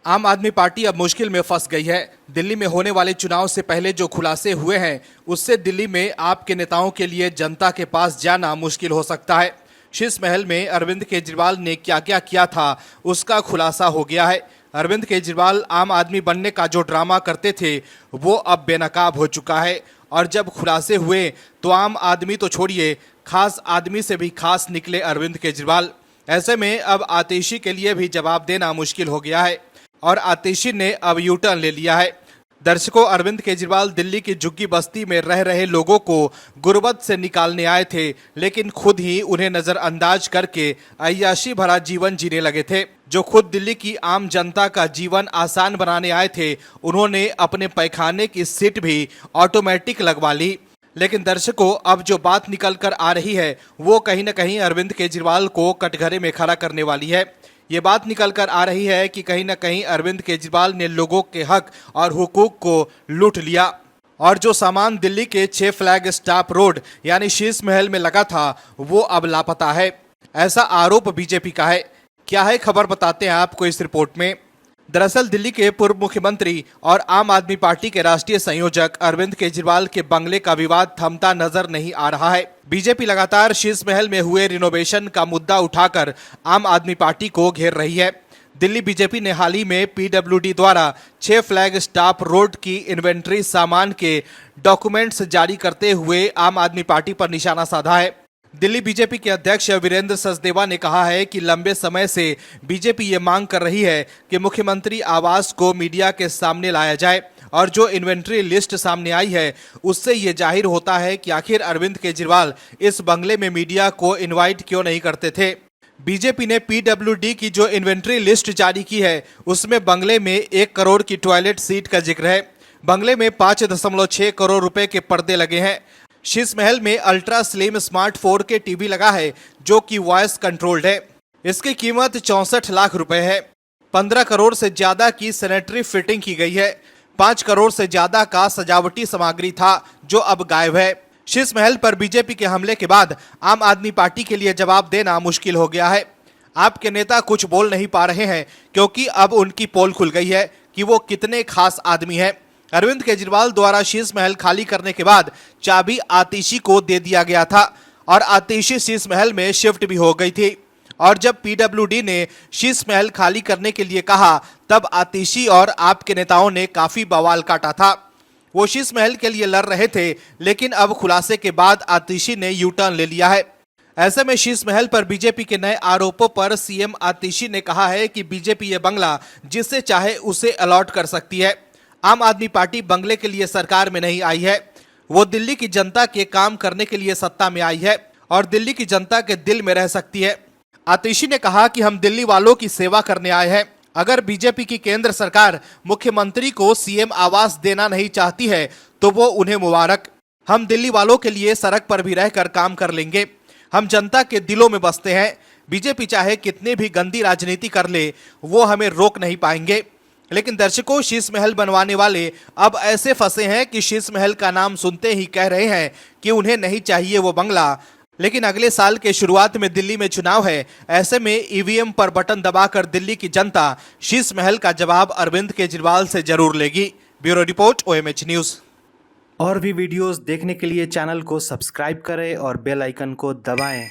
आम आदमी पार्टी अब मुश्किल में फंस गई है। दिल्ली में होने वाले चुनाव से पहले जो खुलासे हुए हैं उससे दिल्ली में आप के नेताओं के लिए जनता के पास जाना मुश्किल हो सकता है। शीश महल में अरविंद केजरीवाल ने क्या क्या किया था उसका खुलासा हो गया है। अरविंद केजरीवाल आम आदमी बनने का जो ड्रामा करते थे वो अब बेनकाब हो चुका है और जब खुलासे हुए तो आम आदमी तो छोड़िए, खास आदमी से भी खास निकले अरविंद केजरीवाल। ऐसे में अब आतिशी के लिए भी जवाब देना मुश्किल हो गया है और आतिशी ने अब यू टर्न ले लिया है। दर्शकों, अरविंद केजरीवाल दिल्ली की झुग्गी बस्ती में रह रहे लोगों को गुर्बत से निकालने आए थे, लेकिन खुद ही उन्हें नजरअंदाज करके अय्याशी भरा जीवन जीने लगे थे। जो खुद दिल्ली की आम जनता का जीवन आसान बनाने आए थे, उन्होंने अपने पैखाने की सीट भी ऑटोमेटिक लगवा ली। लेकिन दर्शकों, अब जो बात निकल कर आ रही है वो कहीं न कहीं अरविंद केजरीवाल को कटघरे में खड़ा करने वाली है। ये बात निकल कर आ रही है कि कहीं न कहीं अरविंद केजरीवाल ने लोगों के हक और हुकूक को लूट लिया और जो सामान दिल्ली के 6 फ्लैग स्टॉप रोड यानी शीश महल में लगा था वो अब लापता है। ऐसा आरोप बीजेपी का है। क्या है खबर, बताते हैं आपको इस रिपोर्ट में। दरअसल दिल्ली के पूर्व मुख्यमंत्री और आम आदमी पार्टी के राष्ट्रीय संयोजक अरविंद केजरीवाल के बंगले का विवाद थमता नजर नहीं आ रहा है। बीजेपी लगातार शीश महल में हुए रिनोवेशन का मुद्दा उठाकर आम आदमी पार्टी को घेर रही है। दिल्ली बीजेपी ने हाल ही में पीडब्ल्यूडी द्वारा 6 फ्लैग स्टॉप रोड की इन्वेंट्री सामान के डॉक्यूमेंट्स जारी करते हुए आम आदमी पार्टी पर निशाना साधा है। दिल्ली बीजेपी के अध्यक्ष वीरेंद्र सचदेवा ने कहा है कि लंबे समय से बीजेपी ये मांग कर रही है कि मुख्यमंत्री आवास को मीडिया के सामने लाया जाए और जो इन्वेंट्री लिस्ट सामने आई है उससे ये जाहिर होता है कि आखिर अरविंद केजरीवाल इस बंगले में मीडिया को इनवाइट क्यों नहीं करते थे। बीजेपी ने पीडब्ल्यूडी की जो इन्वेंट्री लिस्ट जारी की है उसमें बंगले में 1 करोड़ की टॉयलेट सीट का जिक्र है। बंगले में 5.6 करोड़ रुपए के पर्दे लगे हैं। शीश महल में ultra slim smart 4K TV लगा है जो कि वॉइस कंट्रोल्ड है। इसकी कीमत 64 लाख रुपए है। 15 करोड़ से ज्यादा की सैनिटरी फिटिंग की गई है। 5 करोड़ से ज्यादा का सजावटी सामग्री था जो अब गायब है। शीश महल पर बीजेपी के हमले के बाद आम आदमी पार्टी के लिए जवाब देना मुश्किल हो गया है। आपके नेता कुछ बोल नहीं पा रहे हैं क्योंकि अब उनकी पोल खुल गई है कि वो कितने खास आदमी हैं। अरविंद केजरीवाल द्वारा शीश महल खाली करने के बाद चाबी आतिशी को दे दिया गया था और आतिशी शीश महल में शिफ्ट भी हो गई थी और जब पीडब्ल्यूडी ने शीश महल खाली करने के लिए कहा तब आतिशी और आपके नेताओं ने काफी बवाल काटा था। वो शीश महल के लिए लड़ रहे थे, लेकिन अब खुलासे के बाद आतिशी ने यू टर्न ले लिया है। ऐसे में शीश महल पर बीजेपी के नए आरोपों पर सीएम आतिशी ने कहा है कि बीजेपी ये बंगला जिससे चाहे उसे अलॉट कर सकती है। आम आदमी पार्टी बंगले के लिए सरकार में नहीं आई है, वो दिल्ली की जनता के काम करने के लिए सत्ता में आई है और दिल्ली की जनता के दिल में रह सकती है। आतिशी ने कहा कि हम दिल्ली वालों की सेवा करने आए हैं। अगर बीजेपी की केंद्र सरकार मुख्यमंत्री को सीएम आवास देना नहीं चाहती है तो वो उन्हें मुबारक। हम दिल्ली वालों के लिए सड़क पर भी रहकर काम कर लेंगे। हम जनता के दिलों में बसते हैं। बीजेपी चाहे कितनी भी गंदी राजनीति कर ले, वो हमें रोक नहीं पाएंगे। लेकिन दर्शकों, शीश महल बनवाने वाले अब ऐसे फंसे हैं कि शीश महल का नाम सुनते ही कह रहे हैं कि उन्हें नहीं चाहिए वो बंगला। लेकिन अगले साल के शुरुआत में दिल्ली में चुनाव है। ऐसे में ईवीएम पर बटन दबाकर दिल्ली की जनता शीश महल का जवाब अरविंद केजरीवाल से जरूर लेगी। Bureau report, OMH news. और भी वीडियोस देखने के लिए चैनल को सब्सक्राइब करें और बेल आइकन को दबाएं।